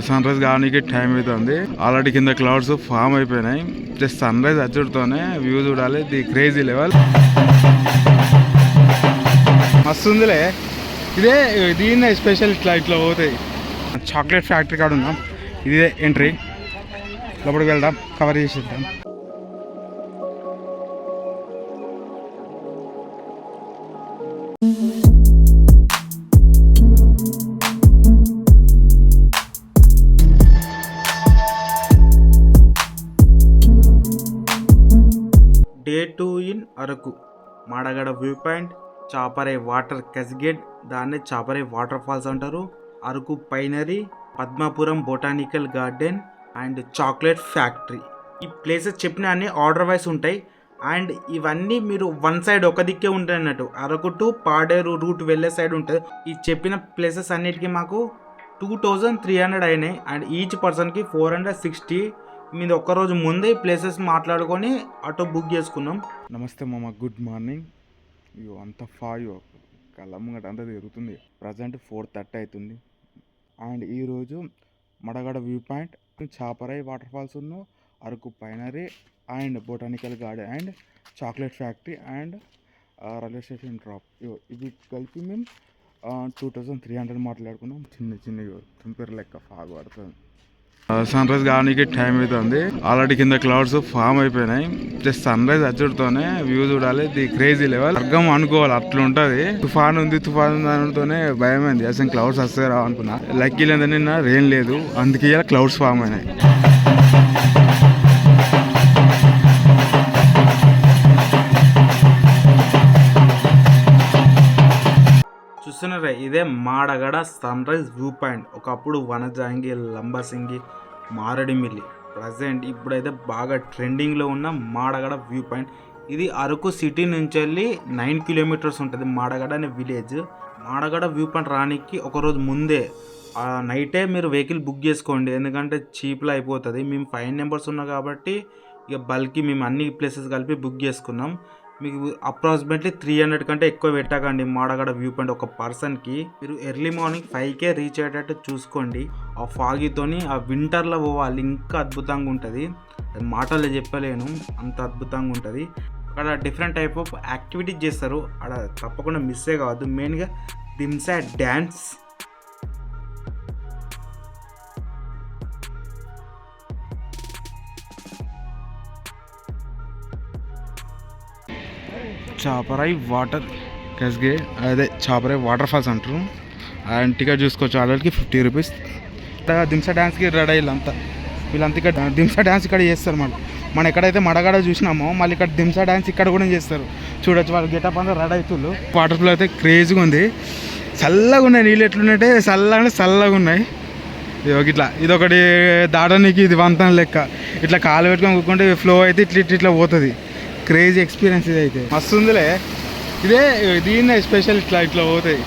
Sun rise కావడానికి time అవుతుంది. Already కింద క్లౌడ్స్ ఫామ్ అయిపోయినాయి. జస్ట్ సన్ రైజ్ వచ్చుడుతోనే వ్యూ చూడాలి. ది క్రేజీ లెవెల్ మస్తు ఉందిలే. ఇదే దీన్నే స్పెషల్ ఇట్లా పోతాయి. చాక్లెట్ ఫ్యాక్టరీ కాడ ఉన్నాం. ఇదే ఎంట్రీ. లోపలికి వెళ్దాం, కవర్ చేసేద్దాం. Day 2 in Araku. Madagada view point, Chaparai water cascade, దాన్ని చాపరే వాటర్ ఫాల్స్ అంటారు. Araku pinery, Padmapuram botanical garden and chocolate factory. ఈ ప్లేసెస్ చెప్పిన అన్ని ఆర్డర్ వైస్ ఉంటాయి. అండ్ ఇవన్నీ మీరు వన్ సైడ్ ఒక దిక్కే ఉంటాయి అన్నట్టు. అరకు టు పాడేరు రూట్ వెళ్ళే సైడ్ ఉంటుంది. ఈ చెప్పిన ప్లేసెస్ అన్నిటికీ మాకు 2300 అయినాయి. అండ్ ఈచ్ పర్సన్కి 460. మీద ఒక్కరోజు ముందే ప్లేసెస్ మాట్లాడుకొని ఆటో బుక్ చేసుకున్నాం. నమస్తే మామ, గుడ్ మార్నింగ్. ఇయో అంత ఫాయో కళ్ళమ్మగట అంతా తిరుగుతుంది. ప్రజెంట్ 4:30 అవుతుంది. అండ్ ఈరోజు Madagada view point, Chaparai water falls ఉన్న Araku pinery and botanical garden and chocolate factory and railway station drop. ఇవి కలిపి మేము 2300 మాట్లాడుకున్నాం. చిన్న తుంపేరు లెక్క ఫాగ్ పడుతుంది. సన్ రైజ్ కావడానికి టైం అవుతుంది. ఆల్రెడీ కింద క్లౌడ్స్ ఫామ్ అయిపోయినాయి. జస్ట్ సన్ రైజ్ వచ్చుడుతోనే వ్యూ చూడాలి. The crazy level. స్వర్గం అనుకోవాలి, అట్లుంటది. తుఫాన్ ఉంది అనడంతోనే భయమైంది. అసలు క్లౌడ్స్ వస్తాయి రావు అనుకున్నా. లక్కీ లేదా నిన్న రెయిన్ లేదు, అందుకే క్లౌడ్స్ ఫామ్ అయినాయి. చూస్తున్నారా, ఇదే Madagada sunrise view point. ఒకప్పుడు వనజాంగి, లంబసింగి, మారేడుమిల్లి. ప్రజెంట్ ఇప్పుడైతే బాగా ట్రెండింగ్లో ఉన్న మాడగడ వ్యూ పాయింట్. ఇది అరకు సిటీ నుంచి వెళ్ళి 9 కిలోమీటర్స్ ఉంటుంది మాడగడ అనే విలేజ్. మాడగడ వ్యూ పాయింట్ రానికి ఒకరోజు ముందే నైటే మీరు వెహికల్ బుక్ చేసుకోండి, ఎందుకంటే చీప్లో అయిపోతుంది. మేము 5 మెంబర్స్ ఉన్నాం కాబట్టి ఇక బల్కి మేము అన్ని ప్లేసెస్ కలిపి బుక్ చేసుకున్నాం. మీకు అప్రాక్సిమేట్లీ 300 కంటే ఎక్కువ పెట్టకండి మాడగడ వ్యూ పాయింట్ ఒక పర్సన్కి. మీరు ఎర్లీ మార్నింగ్ 5కే రీచ్ అయ్యేటట్టు చూసుకోండి. ఆ ఫాగీతోని ఆ వింటర్లో పోవాలి, ఇంకా అద్భుతంగా ఉంటుంది. మాటల్లో చెప్పలేను, అంత అద్భుతంగా ఉంటుంది. అక్కడ డిఫరెంట్ టైప్ ఆఫ్ యాక్టివిటీస్ చేస్తారు. అక్కడ తప్పకుండా మిస్సే కావద్దు. మెయిన్గా Dhimsa dance. Chaparai water cascade, అదే చాపరాయి వాటర్ ఫాల్స్ అంటారు. అండ్ టికెట్ చూసుకోవచ్చు. ఆల్రెడీకి 50 రూపీస్. దింసా డ్యాన్స్కి రెడీ వీళ్ళంతా ఇక్కడ దింసా డ్యాన్స్ ఇక్కడ చేస్తారు. మనం ఎక్కడైతే మడగడ చూసినామో మళ్ళీ ఇక్కడ దింసా డ్యాన్స్ ఇక్కడ కూడా చేస్తారు. చూడొచ్చు, వాళ్ళు గెటప్ అంతా రెడీ అవుతున్నారు. వాటర్ ఫ్లో అయితే క్రేజీగా ఉంది. చల్లగా ఉన్నాయి నీళ్ళు. ఎట్లున్నాయంటే చల్లగా ఉన్నాయి. ఇట్లా ఇదొకటి దాడడానికి ఇది వంతన లెక్క. ఇట్లా కాలు పెట్టుకొని కూకుంటే ఫ్లో అయితే ఇట్లా పోతుంది. క్రేజీ ఎక్స్పీరియన్స్ ఇది అయితే మస్తు ఉందిలే. ఇదే దీన్నే స్పెషల్ ఇట్లా పోతాయి.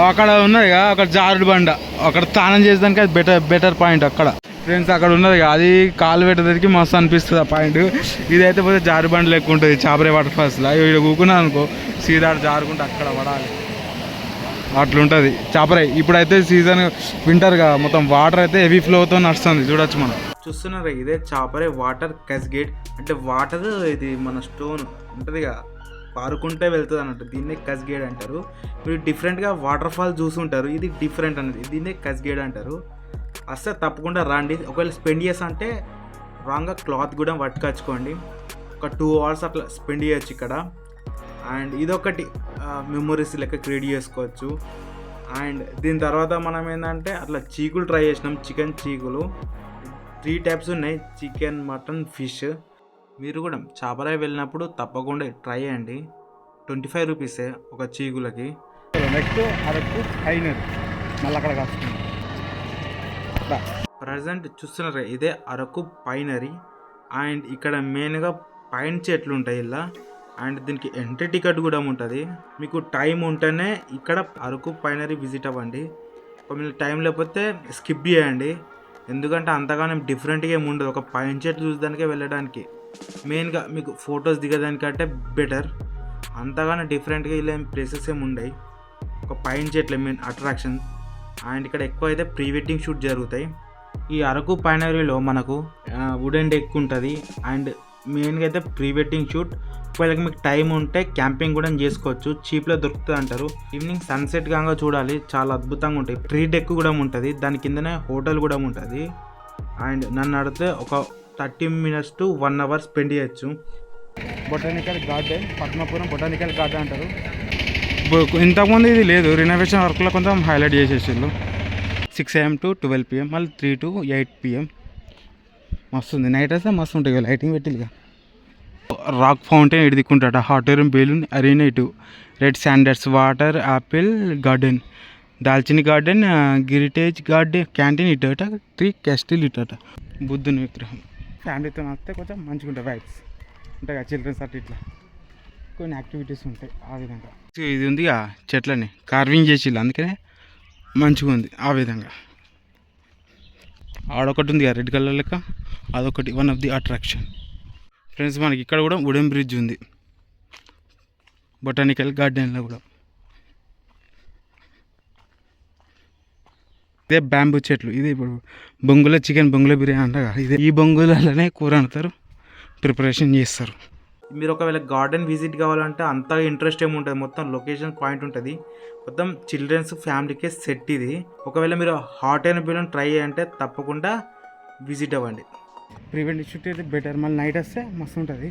అక్కడ ఉన్నదిగా అక్కడ జారుడు బండ, అక్కడ స్నానం చేసేదానికి అది బెటర్ పాయింట్. అక్కడ ఫ్రెండ్స్ అక్కడ ఉన్నదిగా, అది కాలు పెట్టేదానికి మస్తు అనిపిస్తుంది ఆ పాయింట్. ఇదైతే పోతే జారుడు బండ లెక్క ఉంటుంది చాపరే వాటర్ ఫాల్స్లో. ఇక్కడ కూకున్నా అనుకో సీదా జారుకుంటే అక్కడ పడాలి, అట్లుంటుంది చాపరాయి. ఇప్పుడైతే సీజన్ వింటర్గా మొత్తం వాటర్ అయితే హెవీ ఫ్లోతో నడుస్తుంది. చూడొచ్చు మనం. చూస్తున్నారా, ఇదే చాపరే వాటర్ క్యాస్కేడ్. అంటే వాటర్ ఇది మన స్టోన్ ఉంటుందిగా, పారుకుంటే వెళ్తుంది అన్నట్టు. దీన్నే క్యాస్కేడ్ అంటారు. మీరు డిఫరెంట్గా వాటర్ ఫాల్ చూసుంటారు, ఇది డిఫరెంట్ అనేది. దీన్నే క్యాస్కేడ్ అంటారు. అసలు తప్పకుండా రండి. ఒకవేళ స్పెండ్ చేస్తా అంటే రాంగ్గా క్లాత్ కూడా పట్టుకొచ్చుకోండి. ఒక 2 hours అట్లా స్పెండ్ చేయొచ్చు ఇక్కడ. అండ్ ఇదొకటి మెమొరీస్ లెక్క క్రియేట్ చేసుకోవచ్చు. అండ్ దీని తర్వాత మనం ఏంటంటే అట్లా చీకులు ట్రై చేసినాం. చికెన్ చీకులు 3 టైప్స్ ఉన్నాయి, చికెన్, మటన్, ఫిష్. మీరు కూడా చాపరాయి వెళ్ళినప్పుడు తప్పకుండా ట్రై చేయండి. 25 రూపీసే ఒక చీకులకి. నెక్స్ట్ అరకు పైనరీ, మళ్ళీ అక్కడ వస్తుంది. ప్రజెంట్ చూస్తున్నారు, ఇదే అరకు పైనరీ. అండ్ ఇక్కడ మెయిన్గా పైన్ చెట్లు ఉంటాయి ఇలా. అండ్ దీనికి ఎంట్రీ టికెట్ కూడా ఉంటుంది. మీకు టైం ఉంటేనే ఇక్కడ అరకు పైనరీ విజిట్ అవ్వండి. మీకు టైం లేకపోతే స్కిప్ చేయండి, ఎందుకంటే అంతగానే డిఫరెంట్గా ఏమి ఉండదు. ఒక పైన్ చెట్లు చూసడానికే వెళ్ళడానికి, మెయిన్గా మీకు ఫొటోస్ దిగడానికంటే బెటర్. అంతగానే డిఫరెంట్గా ఇలా ప్లేసెస్ ఏమి ఉండవు. ఒక పైన్ చెట్ల మెయిన్ అట్రాక్షన్. అండ్ ఇక్కడ ఎక్కువ అయితే ప్రీ వెడ్డింగ్ షూట్ జరుగుతాయి. ఈ అరకు పైనరీలో మనకు వుడెన్ డెక్ ఉంటుంది. అండ్ మెయిన్గా అయితే ప్రీ వెడ్డింగ్ షూట్. ఒకవేళ మీకు టైం ఉంటే క్యాంపింగ్ కూడా చేసుకోవచ్చు, చీప్లో దొరుకుతుంది అంటారు. ఈవినింగ్ సన్సెట్ కాగా చూడాలి, చాలా అద్భుతంగా ఉంటాయి. ట్రీ డెక్ కూడా ఉంటుంది, దాని కిందనే హోటల్ కూడా ఉంటుంది. అండ్ నన్ను అడిగితే ఒక 30 minutes to 1 hour స్పెండ్ చేయొచ్చు. Botanical garden, Padmapuram botanical garden అంటారు. ఇంతకుముందు ఇది లేదు, రినోవేషన్ వర్క్లో కొంచెం హైలైట్ చేసేసారు. 6 AM to 12 PM, మళ్ళీ 3 to 8 PM. మస్తు ఉంది, నైట్ వస్తే మస్తు ఉంటుంది. లైటింగ్ పెట్టిగా. రాక్ ఫౌంటైన్ ఇటు దిక్కుంటాట, హాట్ ఎయిర్ బెలూన్ అరీనా ఇటు, red sanders water apple garden, దాల్చిని గార్డెన్, గిరిటేజ్ గార్డెన్, క్యాంటీన్ ఇటట, ట్రీ క్యాస్టిల్ ఇటట. బుద్ధుని విగ్రహం. ఫ్యామిలీతో వస్తే కొంచెం మంచిగా ఉంటాయి వైబ్స్ ఉంటాయి కదా, చిల్డ్రన్స్ అట్లా ఇట్లా కొన్ని యాక్టివిటీస్ ఉంటాయి ఆ విధంగా. ఇది ఉందిగా చెట్లని కార్వింగ్ చేసి, అందుకనే మంచిగా ఉంది ఆ విధంగా. ఆడొకటి ఉంది రెడ్ కలర్ లెక్క, అదొకటి one of the attraction. Friends మనకి ఇక్కడ కూడా వుడెన్ బ్రిడ్జ్ ఉంది బొటానికల్ గార్డెన్లో కూడా. ఇదే బ్యాంబూ చెట్లు. ఇది ఇప్పుడు బొంగుల చికెన్, బొంగుల బిర్యానీ అంటారు కదా, ఇదే ఈ బొంగులనే కూర అంటారు, ప్రిపరేషన్ చేస్తారు. మీరు ఒకవేళ గార్డెన్ విజిట్ కావాలంటే అంతగా ఇంట్రెస్ట్ ఏమి ఉంటుంది, మొత్తం లొకేషన్ పాయింట్ ఉంటుంది, మొత్తం చిల్డ్రన్స్ ఫ్యామిలీకే సెట్ ఇది. ఒకవేళ మీరు హాట్ ఎయిర్ బెలూన్ ట్రై చేయాలంటే తప్పకుండా విజిట్ అవ్వండి. ప్రివెంట్ షూట్ అయితే బెటర్, మళ్ళీ నైట్ వస్తే మస్తు ఉంటుంది.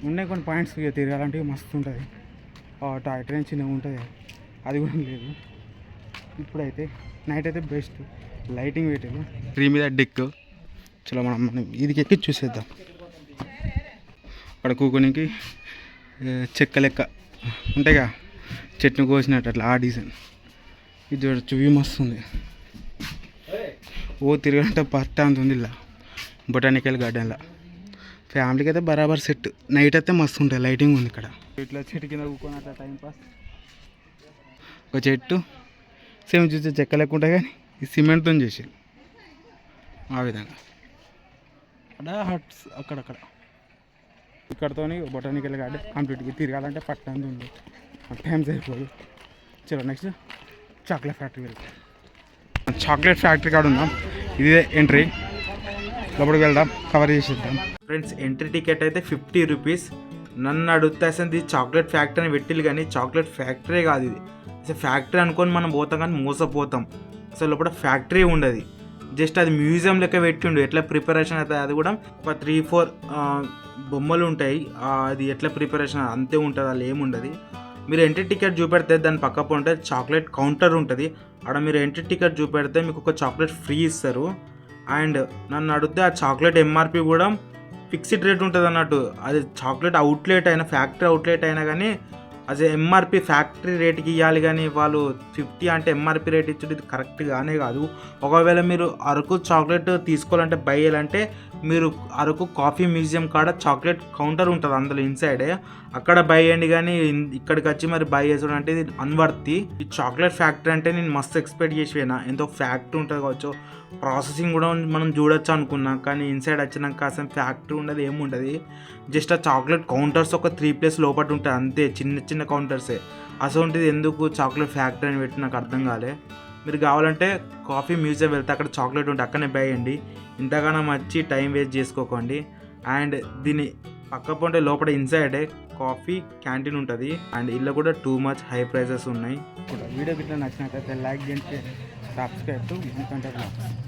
ఉన్నాయి కొన్ని పాయింట్స్ తిరగాలంటే మస్తు ఉంటుంది. టాయ్ ట్రైన్ చిన్నగా ఉంటుంది, అది కూడా లేదు. ఇప్పుడైతే నైట్ అయితే బెస్ట్, లైటింగ్ పెట్టాము. ట్రీ మీద డెక్, చలో మనం ఇది ఎక్కి చూసేద్దాం. అక్కడ కూకోనికి చెక్క లెక్క ఉంటాయిగా, చెట్టును కోసినట్టు అట్లా ఆ డిజైన్. ఇది చూడచ్చు, వ్యూ మస్తు ఉంది. ఓ తిరగంటే పట్టా అంత ఉంది ఇలా బొటానికల్ గార్డెన్లో. ఫ్యామిలీకి అయితే బరాబర్ సెట్. నైట్ అయితే మస్తు ఉంటుంది, లైటింగ్ ఉంది ఇక్కడ. ఇట్లా చెట్టు కింద కూకొని అట్లా టైంపాస్. ఒక చెట్టు సేమ్ చూసే చెక్క లెక్క ఉంటాయి, కానీ ఈ సిమెంట్తో చేసి ఆ విధంగా. అక్కడ హట్స్ అక్కడక్కడ. ఇక్కడతో బొటానికల్ గార్డెన్ కంప్లీట్గా తిరగాలంటే పట్టణం ఉంది, టైం సరిపోదు. చలో నెక్స్ట్ చాక్లెట్ ఫ్యాక్టరీ వెళ్తాం. చాక్లెట్ ఫ్యాక్టరీ కాడ ఉందాం, ఇదే ఎంట్రీ. లోపలికి వెళ్దాం, కవర్ చేసేద్దాం. ఫ్రెండ్స్ ఎంట్రీ టికెట్ అయితే 50 రూపీస్. నన్ను అడిగితే అసలు ఇది చాక్లెట్ ఫ్యాక్టరీ అని పెట్టిల్లు, కానీ చాక్లెట్ ఫ్యాక్టరీ కాదు ఇది. అసలు ఫ్యాక్టరీ అనుకొని మనం పోతాం కానీ మోసపోతాం. అసలు లోపల ఫ్యాక్టరీ ఉండదు, జస్ట్ అది మ్యూజియం లెక్క పెట్టిండు. ఎట్లా ప్రిపరేషన్ అవుతుంది అది కూడా ఒక 3-4 బొమ్మలు ఉంటాయి, అది ఎట్లా ప్రిపరేషన్ అంతే ఉంటుంది, అలా ఏముండదు. మీరు ఎంట్రీ టికెట్ చూపెడితే దాని పక్క ఉంటే చాక్లెట్ కౌంటర్ ఉంటుంది, అక్కడ మీరు ఎంట్రీ టికెట్ చూపెడితే మీకు ఒక చాక్లెట్ ఫ్రీ ఇస్తారు. అండ్ నన్ను అడిగితే ఆ చాక్లెట్ ఎంఆర్పి కూడా ఫిక్స్డ్ రేట్ ఉంటుంది అన్నట్టు. అది చాక్లెట్ అవుట్లెట్ అయినా, ఫ్యాక్టరీ అవుట్లెట్ అయినా కానీ అది ఎంఆర్పి ఫ్యాక్టరీ రేట్కి ఇవ్వాలి, కానీ వాళ్ళు 50 అంటే ఎంఆర్పి రేట్ ఇచ్చేది ఇది కరెక్ట్ కానే కాదు. ఒకవేళ మీరు అరకు చాక్లెట్ తీసుకోవాలంటే బై చేయాలంటే మీరు అరకు కాఫీ మ్యూజియం కాడ చాక్లెట్ కౌంటర్ ఉంటుంది అందులో ఇన్సైడే, అక్కడ బై చేయండి. కానీ ఇక్కడికి వచ్చి మరి బై చేసుడు అంటే ఇది అన్వర్తి. ఈ చాక్లెట్ ఫ్యాక్టరీ అంటే నేను మస్తు ఎక్స్పెక్ట్ చేసిపోయినా, ఎంతో ఫ్యాక్టరీ ఉంటుంది కావచ్చు, ప్రాసెసింగ్ కూడా మనం చూడొచ్చు అనుకున్నా. కానీ ఇన్సైడ్ వచ్చినాక అసలు ఫ్యాక్టరీ ఉండదు, ఏముండదు. జస్ట్ ఆ చాక్లెట్ కౌంటర్స్ ఒక 3 ప్లేస్ లోపల ఉంటాయి అంతే, చిన్న చిన్న కౌంటర్సే. అసలు ఎందుకు చాక్లెట్ ఫ్యాక్టరీ అని పెట్టి నాకు అర్థం కాలే. మీరు కావాలంటే కాఫీ మ్యూజియం వెళ్తే అక్కడ చాక్లెట్ ఉంటే అక్కడనే బై చేయండి, ఇంతగానో వచ్చి టైం వేస్ట్ చేసుకోకండి. అండ్ దీని పక్క పొంటే లోపల ఇన్సైడే కాఫీ క్యాంటీన్ ఉంటుంది. అండ్ ఇల్లు కూడా టూ మచ్ హై ప్రైజెస్ ఉన్నాయి. వీడియో గిట్లా నచ్చినట్లయితే లైక్ చేయండి, సబ్స్క్రైబ్ టు మణికంఠ బ్లాగ్స్.